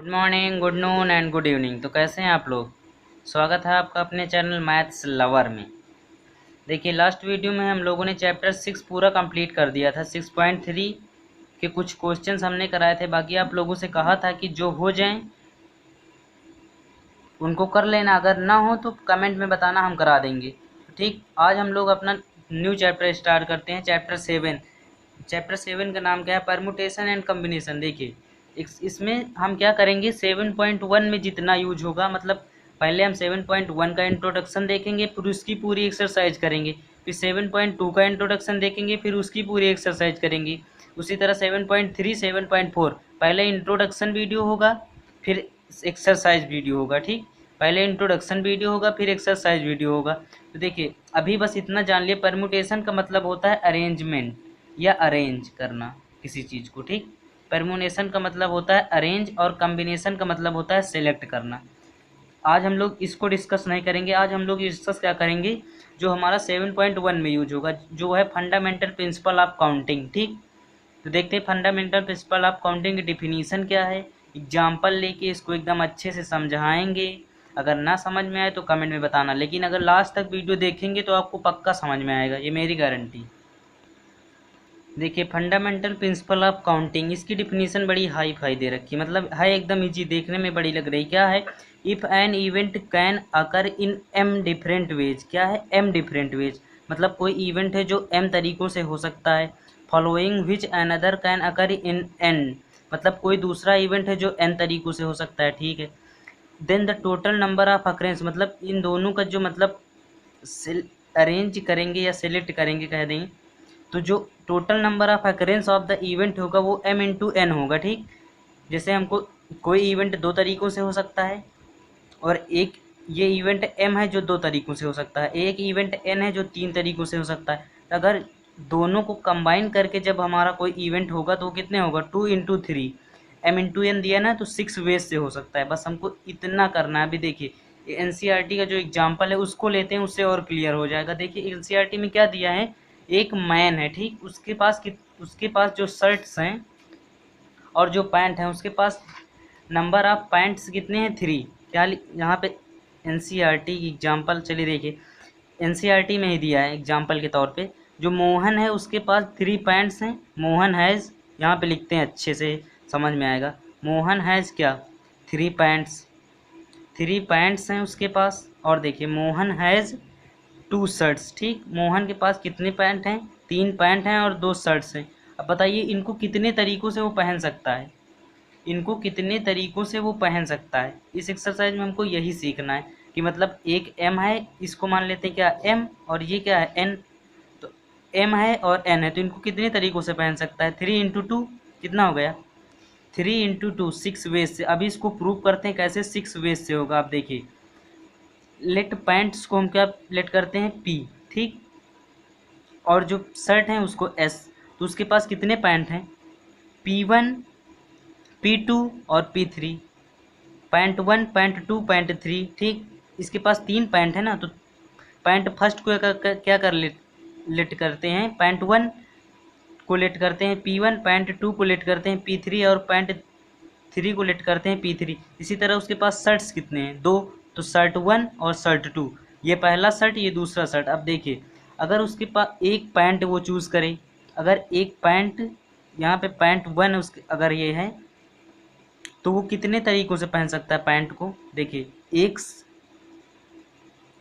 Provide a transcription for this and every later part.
Good morning, good noon and good evening. तो कैसे हैं आप लोग। स्वागत है आपका अपने चैनल मैथ्स लवर में। देखिए, लास्ट वीडियो में हम लोगों ने चैप्टर 6 पूरा कंप्लीट कर दिया था। 6.3 के कुछ क्वेश्चंस हमने कराए थे। बाकी आप लोगों से कहा था कि जो हो जाएं उनको कर लेना, अगर ना हो तो कमेंट में बताना, हम करा देंगे। ठीक, आज हम लोग अपना न्यू चैप्टर स्टार्ट करते हैं। चैप्टर 7 का नाम क्या है? Permutation and combination. देखिए, इसमें हम क्या करेंगे, 7.1 में जितना यूज होगा, मतलब पहले हम 7.1 का इंट्रोडक्शन देखेंगे, फिर उसकी पूरी एक्सरसाइज करेंगे। फिर 7.2 का इंट्रोडक्शन देखेंगे, फिर उसकी पूरी एक्सरसाइज करेंगे। उसी तरह 7.3, 7.4 पहले इंट्रोडक्शन वीडियो होगा, फिर एक्सरसाइज वीडियो होगा। ठीक, पहले इंट्रोडक्शन वीडियो होगा, फिर एक्सरसाइज वीडियो होगा। तो देखिए, अभी बस इतना जान लिए, परमुटेशन का मतलब होता है अरेंजमेंट या अरेंज करना किसी चीज़ को। ठीक, परमुटेशन का मतलब होता है अरेंज और कॉम्बिनेशन का मतलब होता है सेलेक्ट करना। आज हम लोग इसको डिस्कस नहीं करेंगे। आज हम लोग डिस्कस क्या करेंगे, जो हमारा 7.1 में यूज होगा, जो है फंडामेंटल प्रिंसिपल ऑफ काउंटिंग। ठीक, तो देखते हैं फंडामेंटल प्रिंसिपल ऑफ काउंटिंग की डिफिनीशन क्या है। एग्जाम्पल लेके इसको एकदम अच्छे से समझाएंगे। अगर ना समझ में आए तो कमेंट में बताना, लेकिन अगर लास्ट तक वीडियो देखेंगे तो आपको पक्का समझ में आएगा, ये मेरी गारंटी। देखिए, फंडामेंटल प्रिंसिपल ऑफ काउंटिंग, इसकी डिफिनीशन बड़ी हाई फाई दे रखी है, मतलब है एकदम इजी, देखने में बड़ी लग रही। क्या है? If an event can occur in am different ways. क्या है? एम डिफरेंट वेज, मतलब कोई इवेंट है जो एम तरीक़ों से हो सकता है। Following which another can occur in an, मतलब कोई दूसरा इवेंट है जो एन तरीक़ों से हो सकता है। ठीक है। Then the total number of occurrence, मतलब इन दोनों का जो मतलब अरेंज करेंगे या सिलेक्ट करेंगे कह दें, तो जो total number of occurrence of the event होगा वो m इंटू एन होगा। ठीक, जैसे हमको कोई इवेंट दो तरीक़ों से हो सकता है, और एक ये इवेंट m है जो दो तरीक़ों से हो सकता है, एक इवेंट n है जो तीन तरीक़ों से हो सकता है। तो अगर दोनों को कंबाइन करके जब हमारा कोई इवेंट होगा तो कितने होगा? 2 इंटू 3, m इंटू एन दिया ना, तो 6 वेज से हो सकता है। बस हमको इतना करना है। अभी देखिए, एनसीईआरटी का जो एग्जाम्पल है उसको लेते हैं, उससे और क्लियर हो जाएगा। देखिए, एनसीईआरटी में क्या दिया है, एक मैन है। ठीक, उसके पास जो शर्ट्स हैं और जो पैंट हैं, उसके पास नंबर ऑफ पैंट्स कितने हैं? 3। क्या यहाँ पे एनसीईआरटी की एग्जाम्पल, चलिए देखिए, एनसीईआरटी में ही दिया है एग्जाम्पल के तौर पे। जो मोहन है उसके पास 3 पैंट्स हैं। मोहन हैज़, यहाँ पे लिखते हैं अच्छे से समझ में आएगा। मोहन हैज़ क्या? 3 पैंट्स। 3 पैंट्स हैं उसके पास। और देखिए, मोहन हैज़ 2 शर्ट्स। ठीक, मोहन के पास कितने पैंट हैं? 3 पैंट हैं और 2 शर्ट्स हैं। अब बताइए, इनको कितने तरीक़ों से वो पहन सकता है, इनको कितने तरीक़ों से वो पहन सकता है। इस एक्सरसाइज में हमको यही सीखना है कि मतलब एक m है, इसको मान लेते हैं क्या? m, और ये क्या है? n। तो m है और n है, तो इनको कितने तरीक़ों से पहन सकता है? 3 इंटू 2 कितना हो गया? 3 इंटू 2 6 वेज से। अभी इसको प्रूव करते हैं कैसे 6 वेज से होगा। आप देखिए, लेट पैंट्स को हम क्या लेट करते हैं? p। ठीक, और जो शर्ट है उसको s। तो उसके पास कितने पैंट हैं? P1, P2 और P3। Pant 1, pant 2, pant 3। ठीक, इसके पास 3 पैंट है ना, तो पैंट फर्स्ट को क्या कर लेट करते हैं? पैंट 1 को लेट करते हैं P1, पैंट 2 को लेट करते हैं P3, और पैंट 3 को लेट करते हैं P3। इसी तरह उसके पास शर्ट्स कितने हैं? 2। तो शर्ट 1 और शर्ट 2, ये पहला शर्ट, ये दूसरा शर्ट। अब देखिए, अगर उसके पास एक पैंट वो चूज़ करे, अगर एक पैंट यहाँ पे पैंट 1 उसके अगर ये है, तो वो कितने तरीक़ों से पहन सकता है पैंट को? देखिए,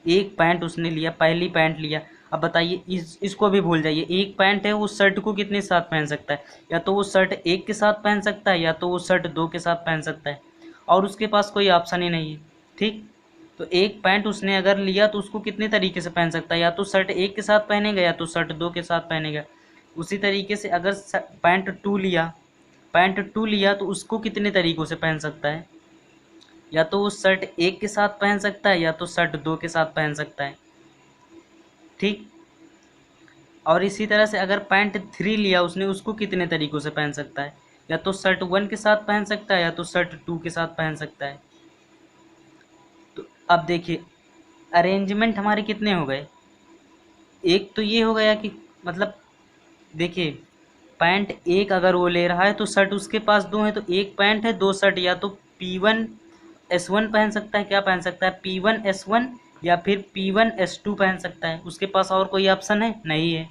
एक पैंट उसने लिया, पहली पैंट लिया। अब बताइए, इसको भी भूल जाइए। एक पैंट है, वो शर्ट को कितने साथ पहन सकता है? या तो वो शर्ट 1 के साथ पहन सकता है, या तो वो शर्ट 2 के साथ पहन सकता है, और उसके पास कोई ऑप्शन ही नहीं है। ठीक, तो एक पैंट उसने अगर लिया तो उसको कितने तरीके से पहन सकता है? या तो शर्ट 1 के साथ पहनेगा, या तो शर्ट 2 के साथ पहनेगा। उसी तरीके से अगर पैंट 2 लिया तो उसको कितने तरीक़ों से पहन सकता है? या तो वो शर्ट 1 के साथ पहन सकता है, या तो शर्ट 2 के साथ पहन सकता है। ठीक, और इसी तरह से अगर पैंट 3 लिया उसने, उसको कितने तरीक़ों से पहन सकता है? या तो शर्ट 1 के साथ पहन सकता है, या तो शर्ट 2 के साथ पहन सकता है। तो अब देखिए, अरेंजमेंट हमारे कितने हो गए? एक तो ये हो गया कि मतलब देखिए, पैंट 1 अगर वो ले रहा है तो शर्ट उसके पास 2 हैं, तो एक पैंट है 2 शर्ट, या तो P1S1 पहन सकता है, क्या पहन सकता है, P1S1 या फिर P1S2 पहन सकता है। उसके पास और कोई ऑप्शन है नहीं है।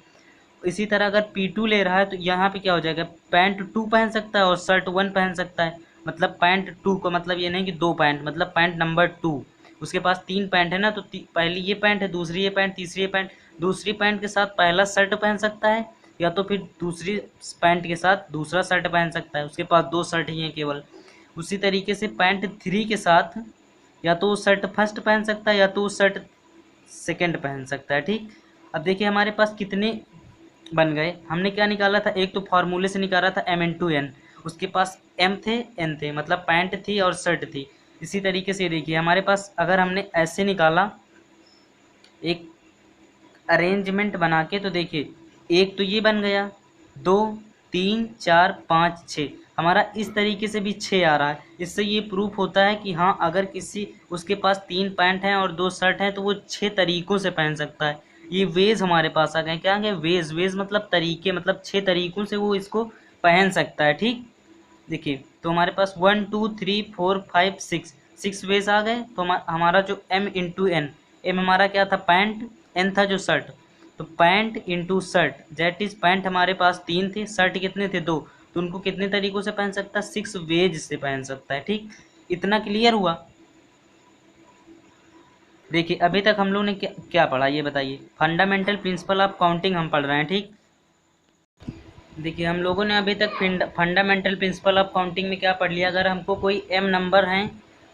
इसी तरह अगर P2 ले रहा है तो यहाँ पे क्या हो जाएगा, पैंट 2 पहन सकता है और शर्ट 1 पहन सकता है। मतलब पैंट 2 का मतलब ये नहीं कि 2 पैंट, मतलब पैंट नंबर 2। उसके पास 3 पैंट है ना, तो पहली ये पैंट है, दूसरी ये पैंट, तीसरी ये पैंट। दूसरी पैंट के साथ पहला शर्ट पहन सकता है या तो फिर दूसरी पैंट के साथ दूसरा शर्ट पहन सकता है। उसके पास 2 शर्ट ही हैं केवल। उसी तरीके से पैंट 3 के साथ या तो वो शर्ट फर्स्ट पहन सकता है या तो वो शर्ट सेकंड पहन सकता है। ठीक, अब देखिए हमारे पास कितने बन गए। हमने क्या निकाला था, एक तो फार्मूले से निकाला था M×N। उसके पास M थे, N थे, मतलब पैंट थी और शर्ट थी। इसी तरीके से देखिए हमारे पास अगर हमने ऐसे निकाला एक अरेंजमेंट बना के, तो देखिए एक तो ये बन गया, 2 3 4 5 6, हमारा इस तरीके से भी 6 आ रहा है। इससे ये प्रूफ होता है कि हाँ, अगर किसी उसके पास 3 पैंट हैं और 2 शर्ट हैं तो वो 6 तरीक़ों से पहन सकता है। ये वेज हमारे पास आ गए, क्या आ गए, वेज। वेज मतलब तरीके, मतलब 6 तरीक़ों से वो इसको पहन सकता है। ठीक, देखिए तो हमारे पास 1 2 3 4 5 6 वेज आ गए। तो हमारा जो M×N, M हमारा क्या था, पैंट, N था जो शर्ट, तो pant into shirt that is, pant हमारे पास 3 थे, शर्ट कितने थे, 2, तो उनको कितने तरीक़ों से पहन सकता है, 6 वेज से पहन सकता है। ठीक, इतना क्लियर हुआ। देखिए अभी तक हम लोग ने क्या पढ़ा, ये बताइए। फंडामेंटल प्रिंसिपल ऑफ काउंटिंग हम पढ़ रहे हैं। ठीक, देखिए हम लोगों ने अभी तक फंडामेंटल प्रिंसिपल ऑफ काउंटिंग में क्या पढ़ लिया। अगर हमको कोई m नंबर है,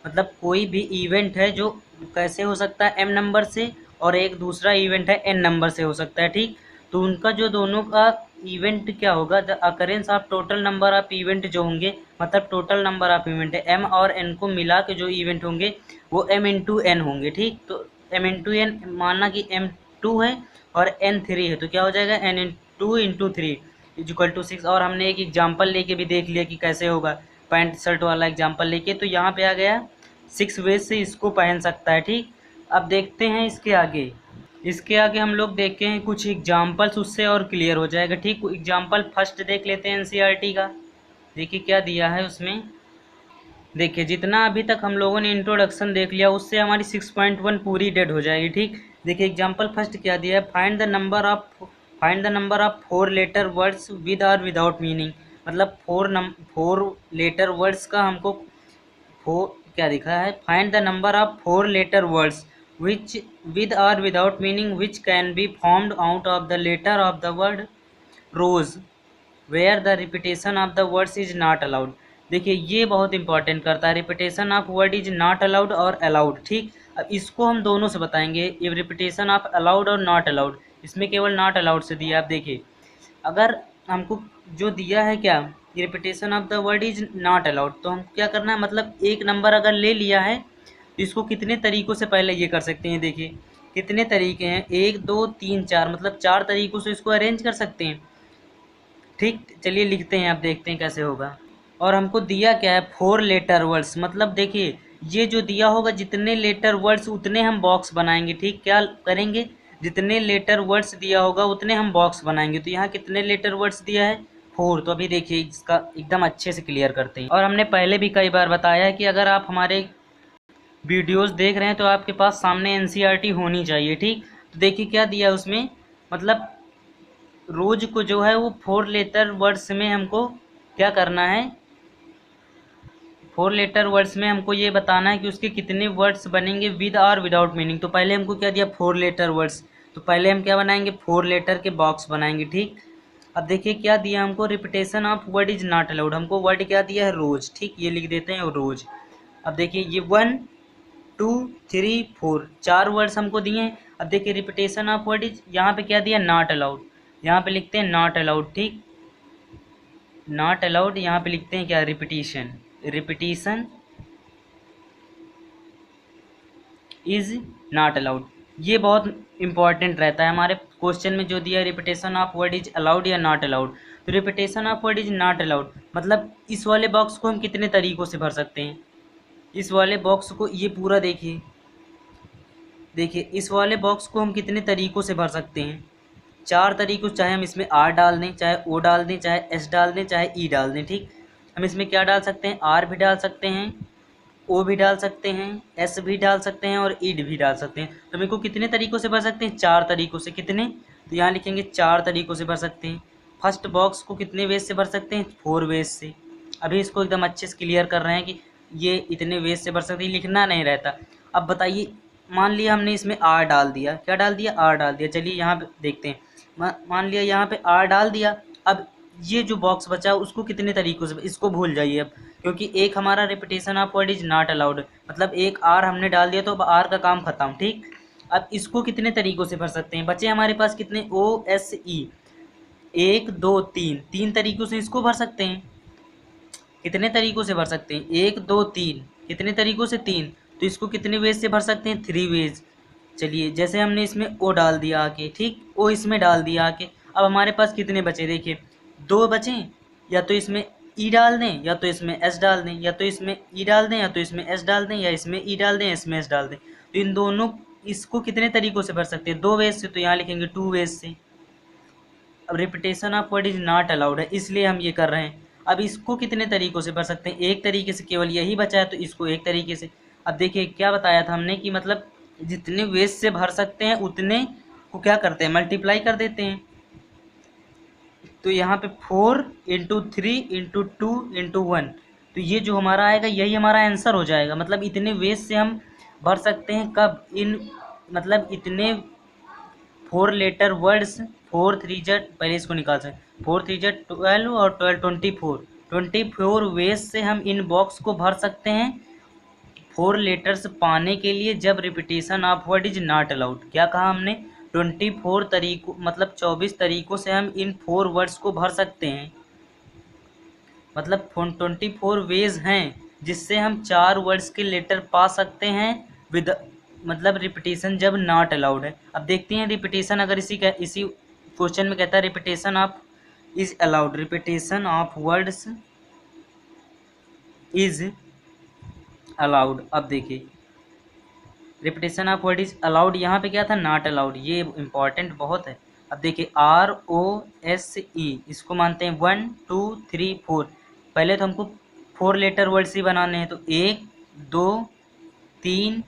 मतलब कोई भी इवेंट है जो कैसे हो सकता है, m नंबर से, और एक दूसरा इवेंट है n नंबर से हो सकता है। ठीक, तो उनका जो दोनों का इवेंट क्या होगा, the occurrence of total number of event जो होंगे, मतलब टोटल नंबर ऑफ इवेंट है m और n को मिला के जो इवेंट होंगे वो M×N होंगे। ठीक, तो M×N माना कि M2 है और N3 है, तो क्या हो जाएगा, N2 × 3 =6। और हमने एक एग्जाम्पल लेके भी देख लिया कि कैसे होगा, पैंट शर्ट वाला एग्जाम्पल लेके, तो यहाँ पे आ गया 6 वेज से इसको पहन सकता है। ठीक, अब देखते हैं इसके आगे। इसके आगे हम लोग देखते हैं कुछ एग्जाम्पल्स, उससे और क्लियर हो जाएगा। ठीक, एग्जाम्पल फर्स्ट देख लेते हैं NCERT का। देखिए क्या दिया है उसमें। देखिए जितना अभी तक हम लोगों ने इंट्रोडक्शन देख लिया उससे हमारी 6.1 पूरी डेड हो जाएगी। ठीक, देखिए एग्जाम्पल फर्स्ट क्या दिया है, find the number of 4 letter words with और विदाउट मीनिंग। मतलब 4 लेटर वर्ड्स का हमको क्या दिखा है, find the number of 4 letter words which with और without meaning which can be formed out of the letter of the word rose where the repetition of the words is not allowed. देखिए ये बहुत important करता है, repetition of word is not allowed और allowed. ठीक, अब इसको हम दोनों से बताएंगे, ये रिपीटेशन ऑफ अलाउड और नॉट अलाउड। इसमें केवल नॉट अलाउड से दिया। आप देखिए अगर हमको जो दिया है क्या, repetition of the word is not allowed, तो हम क्या करना है, मतलब एक नंबर अगर ले लिया है तो इसको कितने तरीक़ों से पहले ये कर सकते हैं। देखिए कितने तरीके हैं, 1 2 3 4, मतलब 4 तरीक़ों से इसको अरेंज कर सकते हैं। ठीक, चलिए लिखते हैं, आप देखते हैं कैसे होगा। और हमको दिया क्या है, 4 लेटर वर्ड्स, मतलब देखिए ये जो दिया होगा जितने लेटर वर्ड्स उतने हम बॉक्स बनाएंगे। ठीक, क्या करेंगे, जितने लेटर वर्ड्स दिया होगा उतने हम बॉक्स बनाएंगे। तो यहाँ कितने लेटर वर्ड्स दिया है, 4। तो अभी देखिए इसका एकदम अच्छे से क्लियर करते हैं। और हमने पहले भी कई बार बताया है कि अगर आप हमारे वीडियोस देख रहे हैं तो आपके पास सामने NCERT होनी चाहिए। ठीक, तो देखिए क्या दिया उसमें, मतलब रोज को जो है वो 4 लेटर वर्ड्स में हमको क्या करना है, 4 लेटर वर्ड्स में हमको ये बताना है कि उसके कितने वर्ड्स बनेंगे विद और विदाउट मीनिंग। तो पहले हमको क्या दिया, 4 लेटर वर्ड्स, तो पहले हम क्या बनाएंगे, 4 लेटर के बॉक्स बनाएंगे। ठीक, अब देखिए क्या दिया हमको, repetition of word is not allowed, हमको वर्ड क्या दिया है, रोज। ठीक, ये लिख देते हैं रोज। अब देखिए ये 1 2 3 4 4 वर्ड्स हमको दिए हैं। अब देखिए रिपीटेशन ऑफ वर्ड इज, यहाँ पे क्या दिया, नॉट अलाउड, यहाँ पे लिखते हैं नॉट अलाउड। ठीक, नॉट अलाउड, यहाँ पे लिखते हैं क्या, रिपीटिशन इज नॉट अलाउड। ये बहुत इंपॉर्टेंट रहता है हमारे क्वेश्चन में जो दिया है, repetition of word is allowed या नॉट अलाउड। तो repetition of word is not allowed मतलब इस वाले बॉक्स को हम कितने तरीक़ों से भर सकते हैं। इस वाले बॉक्स को, ये पूरा देखिए, इस वाले बॉक्स को हम कितने तरीक़ों से भर सकते हैं, 4 तरीक़ों। चाहे हम इसमें R डाल दें, चाहे O डाल दें, चाहे S डाल दें, चाहे E डाल दें। ठीक, हम इसमें क्या डाल सकते हैं, R भी डाल सकते हैं, ओ भी डाल सकते हैं, एस भी डाल सकते हैं और ईड भी डाल सकते हैं। तो मेरे को कितने तरीक़ों से भर सकते हैं? 4 तरीक़ों से। कितने? तो यहाँ लिखेंगे 4 तरीक़ों से भर सकते हैं। फर्स्ट बॉक्स को कितने वेज से भर सकते हैं? 4 वेज से। अभी इसको एकदम अच्छे से क्लियर कर रहे हैं कि ये इतने वेज से भर सकते हैं, लिखना नहीं रहता। अब बताइए, मान लिया हमने इसमें आर डाल दिया। क्या डाल दिया? आर डाल दिया। चलिए यहाँ पे देखते हैं। मान लिया यहाँ पे आर डाल दिया। अब ये जो बॉक्स बचा उसको कितने तरीक़ों से, इसको भूल जाइए अब, क्योंकि एक हमारा repetition of word is not allowed, मतलब एक आर हमने डाल दिया तो अब आर का काम खत्म। ठीक, अब इसको कितने तरीक़ों से भर सकते हैं? बचे हमारे पास कितने? ओ एस ई, 1 2 3, 3 तरीक़ों से इसको भर सकते हैं। कितने तरीक़ों से भर सकते हैं? 1 2 3, कितने तरीक़ों से? 3। तो इसको कितने वेज से भर सकते हैं? 3 वेज। चलिए, जैसे हमने इसमें ओ डाल दिया आके, ठीक, ओ इसमें डाल दिया आके, अब हमारे पास कितने बचे? देखिए 2 बचे। या तो इसमें ई डाल दें, या तो इसमें एस डाल दें, या तो इसमें ई डाल दें, या तो इसमें एस डाल दें, या इसमें ई डाल दें, इसमें एस डाल दें। तो इन दोनों, इसको कितने तरीक़ों से भर सकते हैं? 2 वेज से। तो यहाँ लिखेंगे 2 वेज से। अब repetition of word is not allowed है, इसलिए हम ये कर रहे हैं। अब इसको कितने तरीक़ों से भर सकते हैं? एक तरीके से, केवल यही बचा है तो इसको एक तरीके से। अब देखिए क्या बताया था हमने कि मतलब जितने वेज से भर सकते हैं उतने को क्या करते हैं? मल्टीप्लाई कर देते हैं। तो यहाँ पे 4 इंटू 3 इंटू 2 इंटू 1, तो ये जो हमारा आएगा यही हमारा आंसर हो जाएगा। मतलब इतने वेज से हम भर सकते हैं। कब? इन, मतलब इतने 4 लेटर वर्ड्स, 4 3 जा, पहले इसको निकाल सकते, 4 3 जा 12 और 12 24 वेज से हम इन बॉक्स को भर सकते हैं 4 लेटर्स पाने के लिए, जब repetition of word is not allowed. क्या कहा हमने? 24 तरीकों, मतलब 24 तरीक़ों से हम इन 4 वर्ड्स को भर सकते हैं। मतलब 24 वेज हैं जिससे हम 4 वर्ड्स के लेटर पा सकते हैं विद, मतलब रिपीटेशन जब नॉट अलाउड है। अब देखते हैं रिपीटेशन, अगर इसी क्वेश्चन में कहता है repetition of is allowed, repetition of words is allowed. अब देखिए repetition of word is allowed, यहाँ पे क्या था? Not allowed. ये इंपॉर्टेंट बहुत है। अब देखिए ROSE, इसको मानते हैं 1 2 3 4। पहले तो हमको 4 लेटर वर्ड्स ही बनाने हैं, तो 1 2 3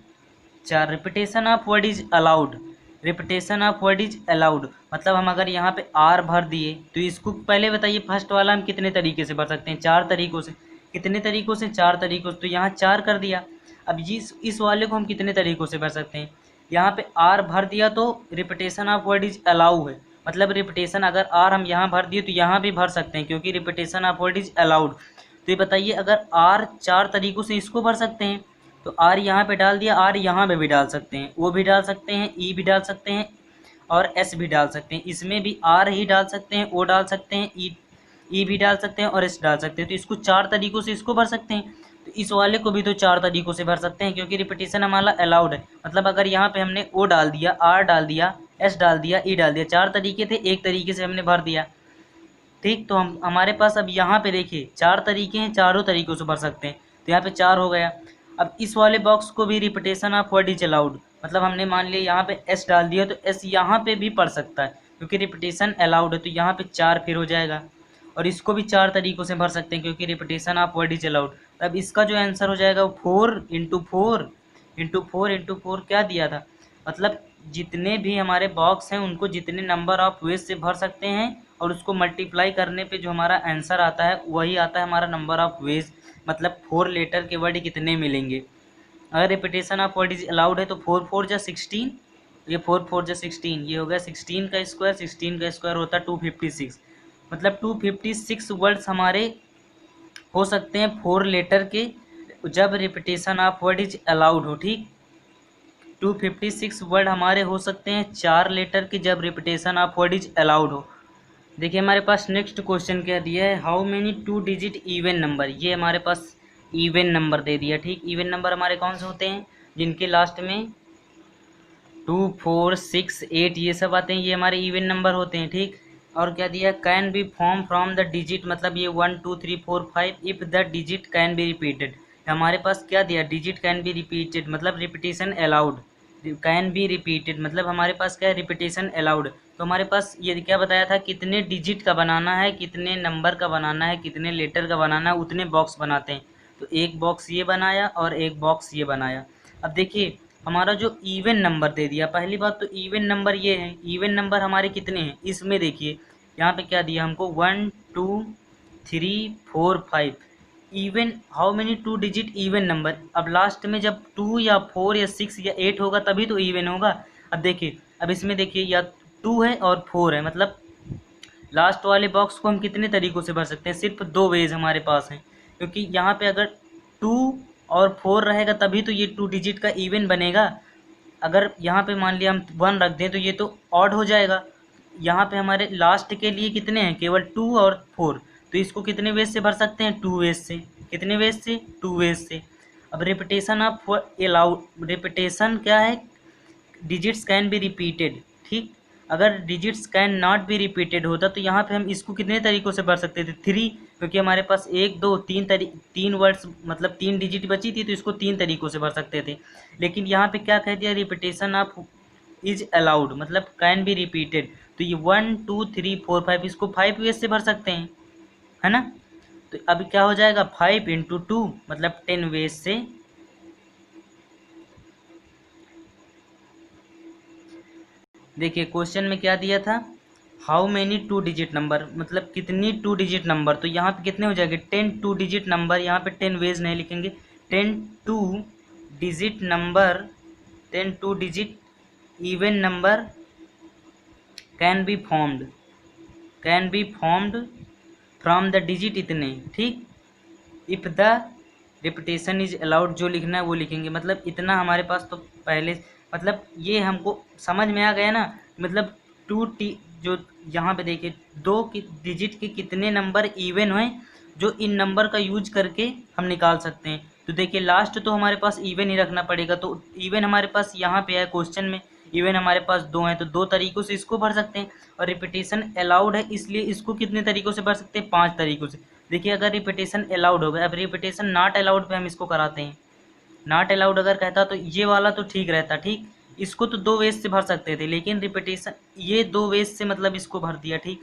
4। Repetition of word is allowed, repetition of word is allowed, मतलब हम अगर यहाँ पे आर भर दिए तो इसको पहले बताइए फर्स्ट वाला हम कितने तरीके से भर सकते हैं? 4 तरीक़ों से। कितने तरीक़ों से? 4 तरीक़ों से। तो यहाँ 4 कर दिया। अब इस वाले को हम कितने तरीक़ों से भर सकते हैं? यहाँ पे आर भर दिया तो repetition of word is allow है, मतलब रिपीटेशन अगर आर हम यहाँ भर दिए तो यहाँ भी भर सकते हैं, क्योंकि repetition of word is allowed. तो ये बताइए, अगर आर 4 तरीक़ों से इसको भर सकते हैं तो आर यहाँ पे डाल दिया, आर यहाँ पे भी डाल सकते हैं, ओ भी डाल सकते हैं, ई भी डाल सकते हैं और एस भी डाल सकते हैं। इसमें भी आर ही डाल सकते हैं, ओ डाल सकते हैं, ई भी डाल सकते हैं और एस डाल सकते हैं। तो इसको 4 तरीक़ों से इसको भर सकते हैं, तो इस वाले को भी तो 4 तरीक़ों से भर सकते हैं, क्योंकि रिपीटेशन हमारा अलाउड है। मतलब अगर यहाँ पे हमने ओ डाल दिया, आर डाल दिया, एस डाल दिया, ई डाल दिया, 4 तरीके थे, एक तरीके से हमने भर दिया। ठीक, तो हम हमारे पास अब यहाँ पे देखिए 4 तरीके हैं, चारों तरीक़ों से भर सकते हैं। तो यहाँ पे 4 हो गया। अब इस वाले बॉक्स को भी repetition of word is allowed, मतलब हमने मान लिया यहाँ पे एस डाल दिया तो एस यहाँ पे भी पढ़ सकता है, क्योंकि रिपीटेशन अलाउड है। तो यहाँ पे 4 फिर हो जाएगा। और इसको भी 4 तरीक़ों से भर सकते हैं, क्योंकि repetition of word is allowed. अब इसका जो आंसर हो जाएगा वो 4 इंटू 4 इंटू 4 इंटू 4 क्या दिया था? मतलब जितने भी हमारे बॉक्स हैं उनको जितने नंबर ऑफ वेज से भर सकते हैं, और उसको मल्टीप्लाई करने पे जो हमारा आंसर आता है वही आता है हमारा नंबर ऑफ वेज, मतलब 4 लेटर के वर्ड कितने मिलेंगे। अगर repetition of word is allowed है तो 4 4 जा 16, ये 4 4 जा 16, ये हो गया 16 का स्क्वायर, 16 का स्क्वायर होता है 256, मतलब 256 वर्ड्स हमारे हो सकते हैं 4 लेटर के, जब repetition of word is allowed हो। ठीक, 256 वर्ड हमारे हो सकते हैं 4 लेटर के, जब repetition of word is allowed हो। देखिए हमारे पास नेक्स्ट क्वेश्चन क्या दिया है? How many 2 digit even number, ये हमारे पास इवन नंबर दे दिया। ठीक, इवन नंबर हमारे कौन से होते हैं? जिनके लास्ट में 2 4 6 8 ये सब आते हैं, ये हमारे इवन नंबर होते हैं। ठीक, और क्या दिया? Can be form from the digit, मतलब ये 1 2 3 4 5 if the digit can be repeated. हमारे पास क्या दिया? डिजिट कैन बी रिपीटेड, मतलब repetition allowed. Can be repeated मतलब हमारे पास क्या है? Repetition allowed. तो हमारे पास ये क्या बताया था? कितने डिजिट का बनाना है, कितने नंबर का बनाना है, कितने लेटर का बनाना है, उतने बॉक्स बनाते हैं। तो एक बॉक्स ये बनाया और एक बॉक्स ये बनाया। अब देखिए हमारा जो इवन नंबर दे दिया, पहली बात तो इवन नंबर ये है, इवन नंबर हमारे कितने हैं इसमें देखिए यहाँ पे क्या दिया हमको 1 2 3 4 5 even, how many 2 digit even number. अब लास्ट में जब 2 या 4 या 6 या 8 होगा तभी तो इवन होगा। अब देखिए अब इसमें देखिए या 2 है और 4 है, मतलब लास्ट वाले बॉक्स को हम कितने तरीक़ों से भर सकते हैं, सिर्फ 2 वेज हमारे पास हैं, क्योंकि यहाँ पे अगर 2 और 4 रहेगा तभी तो ये 2 डिजिट का इवन बनेगा। अगर यहाँ पे मान लिया हम 1 रख दें तो ये तो ऑड हो जाएगा। यहाँ पे हमारे लास्ट के लिए कितने हैं, केवल 2 और 4, तो इसको कितने वेज से भर सकते हैं, 2 वेज से। कितने वेज से, 2 वेज से। अब रिपीटेशन ऑफ अलाउड, रिपीटेशन क्या है, डिजिट्स कैन बी रिपीटेड, ठीक। अगर digits can not be repeated होता तो यहाँ पे हम इसको कितने तरीक़ों से भर सकते थे, 3, क्योंकि हमारे पास 1 2 3 वर्ड्स मतलब 3 डिजिट बची थी तो इसको 3 तरीक़ों से भर सकते थे। लेकिन यहाँ पे क्या कह दिया, रिपीटेशन ऑफ इज अलाउड, मतलब कैन बी रिपीटेड, तो ये 1 2 3 4 5 इसको 5 वेज से भर सकते हैं, है ना। तो अभी क्या हो जाएगा, 5 × 2 मतलब 10 वेज से। देखिए क्वेश्चन में क्या दिया था, हाउ मैनी 2 डिजिट नंबर, मतलब कितनी 2 डिजिट नंबर, तो यहाँ पे कितने हो जाएंगे 10 2 डिजिट नंबर। यहाँ पे 10 वेज नहीं लिखेंगे, 10 2 digit number, 10 2 digit even number can be formed from the digit इतने, ठीक। If the repetition is allowed, जो लिखना है वो लिखेंगे, मतलब इतना हमारे पास तो पहले, मतलब ये हमको समझ में आ गया ना। मतलब 2 जो यहाँ पे देखिए 2 की डिजिट के कितने नंबर इवन हुए, जो इन नंबर का यूज करके हम निकाल सकते हैं। तो देखिए लास्ट तो हमारे पास इवन ही रखना पड़ेगा, तो इवन हमारे पास यहाँ पे है क्वेश्चन में, इवन हमारे पास 2 हैं, तो 2 तरीक़ों से इसको भर सकते हैं। और रिपीटेशन अलाउड है इसलिए इसको कितने तरीक़ों से भर सकते हैं, 5 तरीक़ों से। देखिए अगर रिपीटेशन अलाउड हो गया, अब रिपीटेशन नॉट अलाउड पे हम इसको कराते हैं। नॉट अलाउड अगर कहता तो ये वाला तो ठीक रहता, ठीक, इसको तो 2 वेज से भर सकते थे, लेकिन रिपीटेशन ये 2 वेज से मतलब इसको भर दिया, ठीक।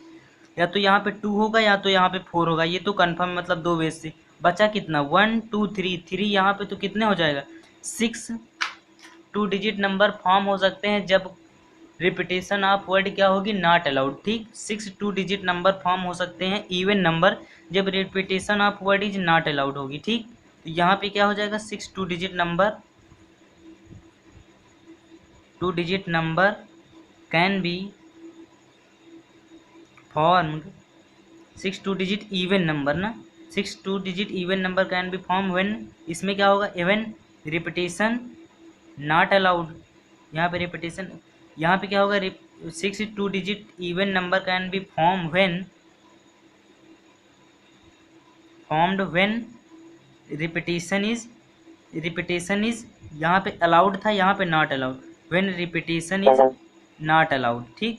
या तो यहाँ पे 2 होगा या तो यहाँ पे 4 होगा, ये तो कन्फर्म, मतलब 2 वेज से। बचा कितना 1 2 3 यहाँ पे तो कितने हो जाएगा 6 2 डिजिट नंबर फॉर्म हो सकते हैं जब रिपीटेशन ऑफ वर्ड क्या होगी, नॉट अलाउड, ठीक। 6 2 डिजिट नंबर फॉर्म हो सकते हैं इवन नंबर जब repetition of word is not allowed होगी, ठीक। तो यहाँ पे क्या हो जाएगा 6 2 digit number can be formed, 6 2 digit even number ना, 6 2 digit even number can be form when, इसमें क्या होगा इवन रिपीटेशन नॉट अलाउड। यहाँ पे रिपीटेशन, यहाँ पे क्या होगा 6 2 digit even number can be formed when repetition is यहाँ पे अलाउड था, यहाँ पे not allowed, when repetition is not allowed, ठीक,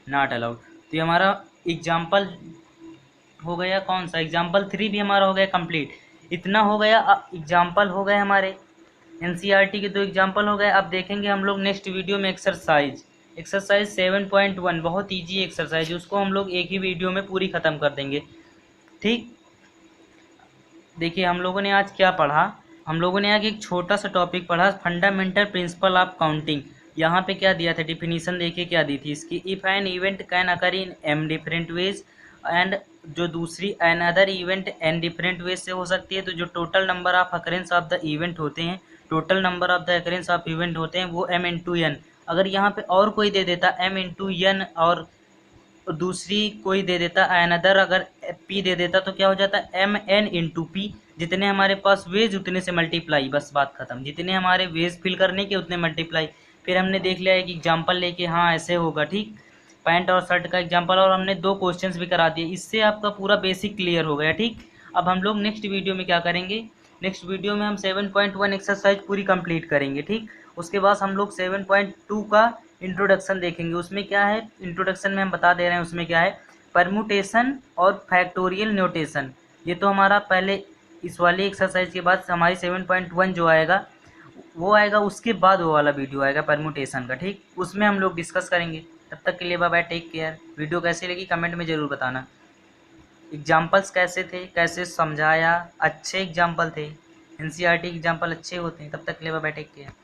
नॉट अलाउड। तो ये हमारा एग्जाम्पल हो गया, कौन सा एग्जाम्पल 3 भी हमारा हो गया कंप्लीट। इतना हो गया, एग्जाम्पल हो गए हमारे एनसीईआरटी के 2 एग्जाम्पल हो गए। अब देखेंगे हम लोग नेक्स्ट वीडियो में एक्सरसाइज 7.1, बहुत ईजी एक्सरसाइज, उसको हम लोग एक ही वीडियो में पूरी ख़त्म कर देंगे, ठीक। देखिए हम लोगों ने आज क्या पढ़ा, हम लोगों ने आज एक छोटा सा टॉपिक पढ़ा, फंडामेंटल प्रिंसिपल ऑफ काउंटिंग। यहाँ पे क्या दिया था, डिफिनीशन देखिए क्या दी थी इसकी, if an event can occur in m different ways and, जो दूसरी another event n different ways से हो सकती है, तो जो total number of occurrence of the event होते हैं, total number of the occurrence of event होते हैं वो m × n। अगर यहाँ पे और कोई दे देता m × n और दूसरी कोई दे देता अनदर, अगर p दे देता तो क्या हो जाता mn × p, जितने हमारे पास वेज उतने से मल्टीप्लाई, बस बात खत्म, जितने हमारे वेज फिल करने के उतने मल्टीप्लाई। फिर हमने देख लिया एक एग्जांपल लेके, हाँ ऐसे होगा, ठीक, पैंट और शर्ट का एग्जांपल, और हमने 2 क्वेश्चंस भी करा दिए, इससे आपका पूरा बेसिक क्लियर हो गया, ठीक। अब हम लोग नेक्स्ट वीडियो में क्या करेंगे, नेक्स्ट वीडियो में हम 7.1 एक्सरसाइज पूरी कंप्लीट करेंगे, ठीक। उसके बाद हम लोग 7.2 का इंट्रोडक्शन देखेंगे। उसमें क्या है, इंट्रोडक्शन में हम बता दे रहे हैं उसमें क्या है, परम्यूटेशन और फैक्टोरियल नोटेशन। ये तो हमारा पहले इस वाली एक्सरसाइज के बाद हमारी 7.1 जो आएगा वो आएगा, उसके बाद वो वाला वीडियो आएगा परम्यूटेशन का, ठीक, उसमें हम लोग डिस्कस करेंगे। तब तक के लिए bye bye, take care. Video कैसी लगी कमेंट में ज़रूर बताना। एग्जाम्पल्स कैसे थे, कैसे समझाया, अच्छे एग्जाम्पल थे। एनसीईआरटी एग्जाम्पल अच्छे होते हैं। तब तक के लिए बाय बाय, टेक केयर।